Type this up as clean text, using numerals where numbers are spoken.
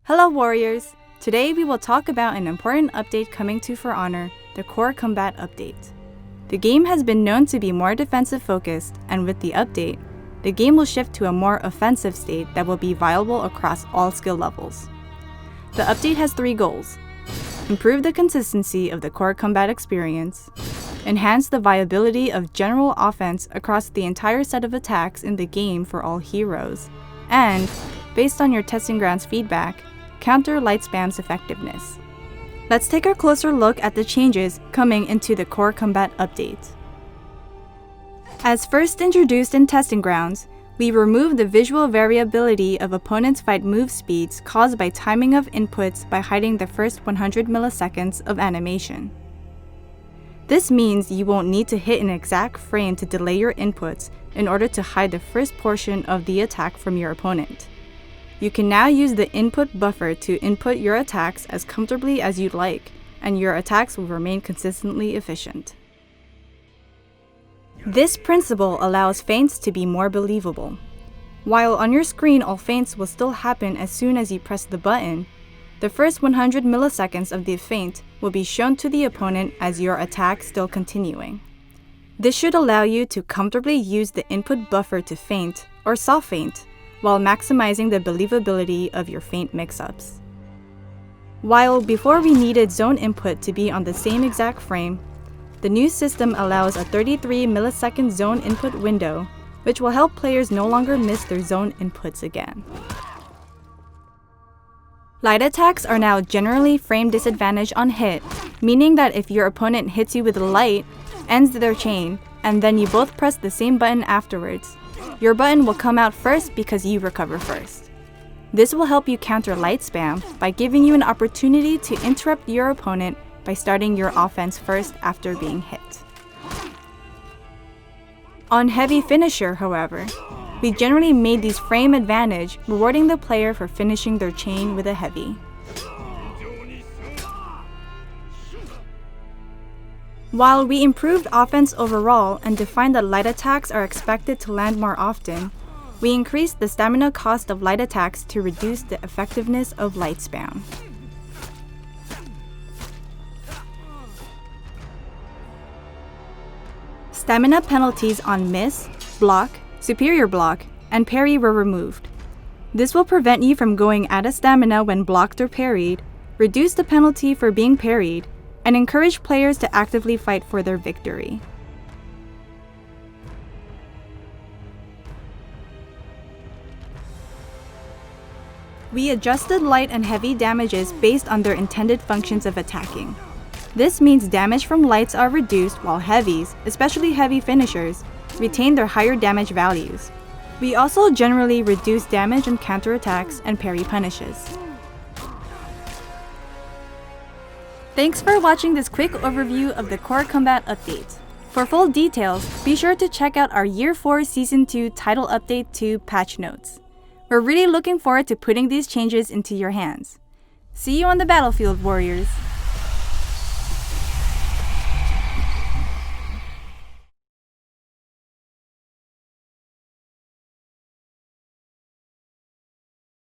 Hello warriors! Today we will talk about an important update coming to For Honor, the Core Combat Update. The game has been known to be more defensive focused, and with the update, the game will shift to a more offensive state that will be viable across all skill levels. The update has 3 goals: improve the consistency of the core combat experience, enhance the viability of general offense across the entire set of attacks in the game for all heroes, and, based on your testing grounds feedback, counter light spam's effectiveness. Let's take a closer look at the changes coming into the Core Combat Update. As first introduced in testing grounds, we removed the visual variability of opponents' fight move speeds caused by timing of inputs by hiding the first 100 milliseconds of animation. This means you won't need to hit an exact frame to delay your inputs in order to hide the first portion of the attack from your opponent. You can now use the input buffer to input your attacks as comfortably as you'd like, and your attacks will remain consistently efficient. This principle allows feints to be more believable. While on your screen all feints will still happen as soon as you press the button, the first 100 milliseconds of the feint will be shown to the opponent as your attack still continuing. This should allow you to comfortably use the input buffer to feint or soft feint, while maximizing the believability of your feint mix-ups. While before we needed zone input to be on the same exact frame, the new system allows a 33 millisecond zone input window, which will help players no longer miss their zone inputs again. Light attacks are now generally frame disadvantage on hit, meaning that if your opponent hits you with a light, ends their chain, and then you both press the same button afterwards, your button will come out first because you recover first. This will help you counter light spam by giving you an opportunity to interrupt your opponent by starting your offense first after being hit. On heavy finisher, however, we generally made these frame advantage, rewarding the player for finishing their chain with a heavy. While we improved offense overall and defined that light attacks are expected to land more often, we increased the stamina cost of light attacks to reduce the effectiveness of light spam. Stamina penalties on miss, block, superior block, and parry were removed. This will prevent you from going out of stamina when blocked or parried, reduce the penalty for being parried, and encourage players to actively fight for their victory. We adjusted light and heavy damages based on their intended functions of attacking. This means damage from lights are reduced while heavies, especially heavy finishers, retain their higher damage values. We also generally reduce damage on counterattacks and parry punishes. Thanks for watching this quick overview of the Core Combat Update. For full details, be sure to check out our Year 4 Season 2 Title Update 2 patch notes. We're really looking forward to putting these changes into your hands. See you on the battlefield, warriors!